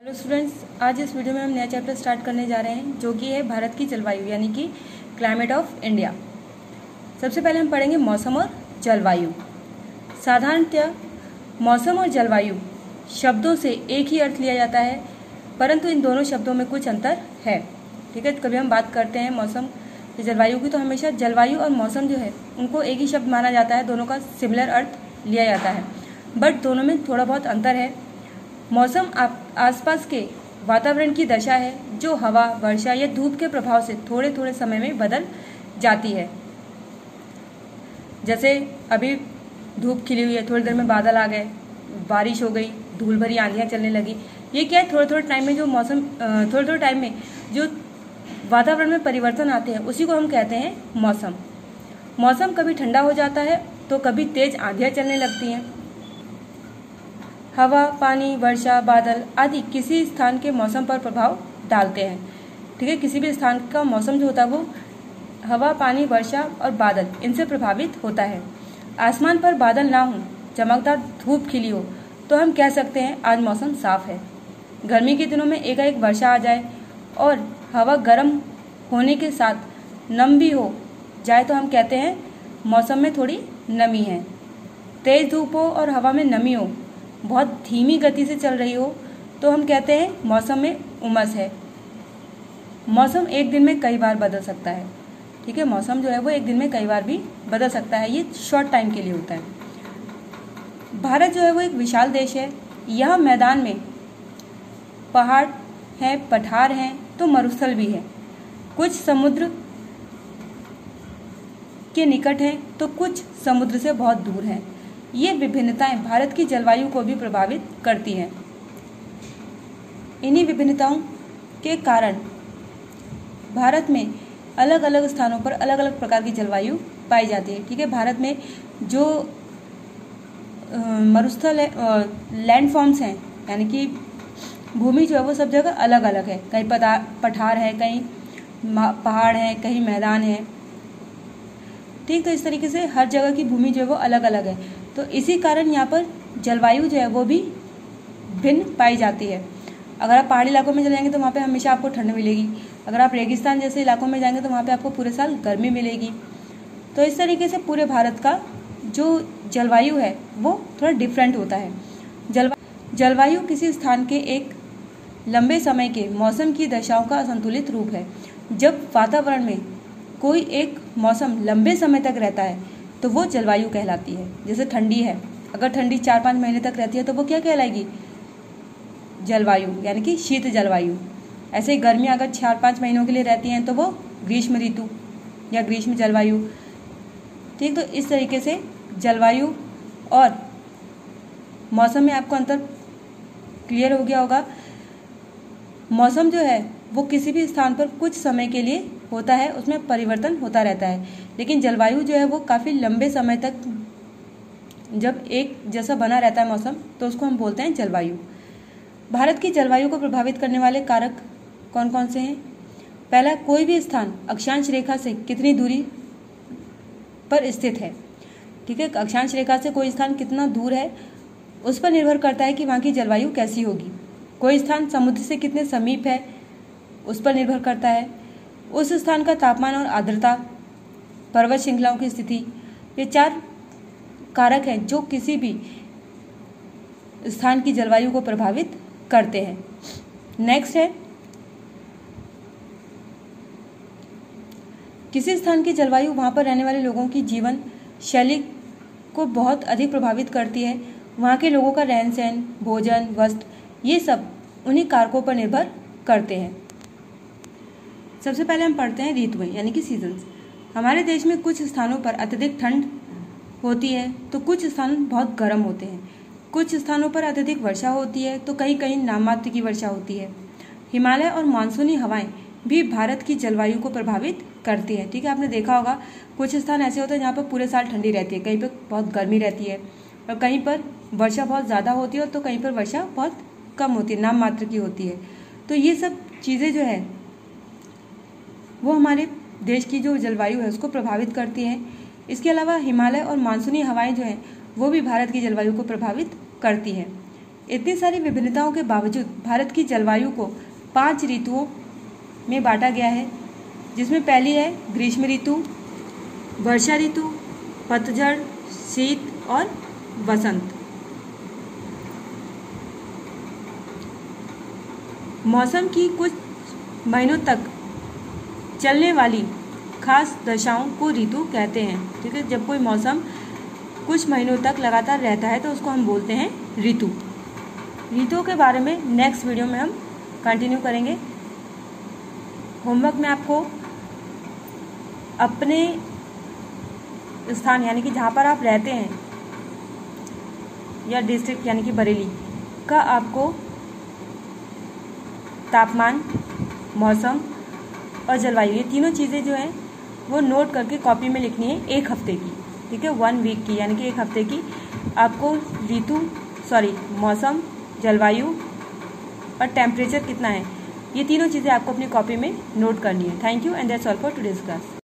Hello students, आज इस video में हम नया चैप्टर स्टार्ट करने जा रहे हैं जो कि है भारत की जलवायु यानी कि क्लाइमेट ऑफ इंडिया। सबसे पहले हम पढ़ेंगे मौसम और जलवायु। साधारणतः मौसम और जलवायु शब्दों से एक ही अर्थ लिया जाता है, परंतु इन दोनों शब्दों में कुछ अंतर है। ठीक है, कभी हम बात करते हैं मौसम या जलवायु की तो हमेशा जलवायु और मौसम जो है उनको एक ही शब्द माना जाता है, दोनों का सिमिलर अर्थ लिया जाता है, बट दोनों में थोड़ा बहुत अंतर है। मौसम आसपास के वातावरण की दशा है जो हवा, वर्षा या धूप के प्रभाव से थोड़े थोड़े समय में बदल जाती है। जैसे अभी धूप खिली हुई है, थोड़ी देर में बादल आ गए, बारिश हो गई, धूल भरी आंधियां चलने लगी। ये क्या है, थोड़े थोड़े टाइम में जो मौसम थोड़े थोड़े टाइम में जो वातावरण में परिवर्तन आते हैं उसी को हम कहते हैं मौसम। मौसम कभी ठंडा हो जाता है तो कभी तेज आंधियां चलने लगती हैं। हवा, पानी, वर्षा, बादल आदि किसी स्थान के मौसम पर प्रभाव डालते हैं। ठीक है, किसी भी स्थान का मौसम जो होता है वो हवा, पानी, वर्षा और बादल इनसे प्रभावित होता है। आसमान पर बादल ना हो, चमकदार धूप खिली हो तो हम कह सकते हैं आज मौसम साफ है। गर्मी के दिनों में एकाएक वर्षा आ जाए और हवा गर्म होने के साथ नम भी हो जाए तो हम कहते हैं मौसम में थोड़ी नमी है। तेज धूप हो और हवा में नमी हो, बहुत धीमी गति से चल रही हो तो हम कहते हैं मौसम में उमस है। मौसम एक दिन में कई बार बदल सकता है। ठीक है, मौसम जो है वो एक दिन में कई बार भी बदल सकता है, ये शॉर्ट टाइम के लिए होता है। भारत जो है वो एक विशाल देश है। यह मैदान में पहाड़ हैं, पठार हैं तो मरुस्थल भी है। कुछ समुद्र के निकट हैं तो कुछ समुद्र से बहुत दूर हैं। ये विभिन्नताएं भारत की जलवायु को भी प्रभावित करती हैं। इन्हीं विभिन्नताओं के कारण भारत में अलग अलग स्थानों पर अलग अलग प्रकार की जलवायु पाई जाती है। ठीक है, भारत में जो मरुस्थल है, लैंडफॉर्म्स हैं, यानी कि भूमि जो है वो सब जगह अलग अलग है। कहीं पठार है, कहीं पहाड़ है, कहीं मैदान है। ठीक, तो इस तरीके से हर जगह की भूमि जो है वो अलग अलग है, तो इसी कारण यहाँ पर जलवायु जो है वो भी भिन्न पाई जाती है। अगर आप पहाड़ी इलाकों में चले जाएंगे तो वहाँ पे हमेशा आपको ठंड मिलेगी। अगर आप रेगिस्तान जैसे इलाकों में जाएंगे तो वहाँ पे आपको पूरे साल गर्मी मिलेगी। तो इस तरीके से पूरे भारत का जो जलवायु है वो थोड़ा डिफरेंट होता है। जलवायु किसी स्थान के एक लंबे समय के मौसम की दशाओं का असंतुलित रूप है। जब वातावरण में कोई एक मौसम लंबे समय तक रहता है तो वो जलवायु कहलाती है। जैसे ठंडी है, अगर ठंडी 4-5 महीने तक रहती है तो वो क्या कहलाएगी? जलवायु, यानी कि शीत जलवायु। ऐसे ही गर्मी अगर 4-5 महीनों के लिए रहती हैं तो वो ग्रीष्म ऋतु या ग्रीष्म जलवायु। ठीक, तो इस तरीके से जलवायु और मौसम में आपको अंतर क्लियर हो गया होगा। मौसम जो है वो किसी भी स्थान पर कुछ समय के लिए होता है, उसमें परिवर्तन होता रहता है, लेकिन जलवायु जो है वो काफ़ी लंबे समय तक जब एक जैसा बना रहता है मौसम तो उसको हम बोलते हैं जलवायु। भारत की जलवायु को प्रभावित करने वाले कारक कौन कौन से हैं? पहला, कोई भी स्थान अक्षांश रेखा से कितनी दूरी पर स्थित है। ठीक है, अक्षांश रेखा से कोई स्थान कितना दूर है उस पर निर्भर करता है कि वहाँ की जलवायु कैसी होगी। कोई स्थान समुद्र से कितने समीप है उस पर निर्भर करता है। उस स्थान का तापमान और आर्द्रता, पर्वत श्रृंखलाओं की स्थिति, ये 4 कारक हैं जो किसी भी स्थान की जलवायु को प्रभावित करते हैं। नेक्स्ट है, किसी स्थान की जलवायु वहाँ पर रहने वाले लोगों की जीवन शैली को बहुत अधिक प्रभावित करती है। वहाँ के लोगों का रहन सहन, भोजन, वस्त्र, ये सब उन्हीं कारकों पर निर्भर करते हैं। सबसे पहले हम पढ़ते हैं ऋतुएं यानी कि सीजन्स। हमारे देश में कुछ स्थानों पर अत्यधिक ठंड होती है तो कुछ स्थान बहुत गर्म होते हैं। कुछ स्थानों पर अत्यधिक वर्षा होती है तो कहीं कहीं नाममात्र की वर्षा होती है। हिमालय और मानसूनी हवाएं भी भारत की जलवायु को प्रभावित करती हैं। ठीक है, आपने देखा होगा कुछ स्थान ऐसे होते हैं जहाँ पर पूरे साल ठंडी रहती है, कहीं पर बहुत गर्मी रहती है और कहीं पर वर्षा बहुत ज़्यादा होती है तो कहीं पर वर्षा बहुत कम होती है, नाम मात्र की होती है। तो ये सब चीज़ें जो है वो हमारे देश की जो जलवायु है उसको प्रभावित करती हैं। इसके अलावा हिमालय और मानसूनी हवाएं जो हैं वो भी भारत की जलवायु को प्रभावित करती हैं। इतनी सारी विभिन्नताओं के बावजूद भारत की जलवायु को 5 ऋतुओं में बांटा गया है, जिसमें पहली है ग्रीष्म ऋतु, वर्षा ऋतु, पतझड़, शीत और वसंत। मौसम की कुछ महीनों तक चलने वाली खास दशाओं को ऋतु कहते हैं। ठीक है, जब कोई मौसम कुछ महीनों तक लगातार रहता है तो उसको हम बोलते हैं ऋतु। ऋतुओं के बारे में नेक्स्ट वीडियो में हम कंटिन्यू करेंगे। होमवर्क में आपको अपने स्थान यानी कि जहाँ पर आप रहते हैं या डिस्ट्रिक्ट यानी कि बरेली का आपको तापमान, मौसम और जलवायु, ये तीनों चीज़ें जो हैं वो नोट करके कॉपी में लिखनी है 1 हफ्ते की। ठीक है, 1 वीक की, यानी कि 1 हफ्ते की आपको मौसम, जलवायु और टेम्परेचर कितना है, ये तीनों चीज़ें आपको अपनी कॉपी में नोट करनी है। Thank you and that's all for today's class.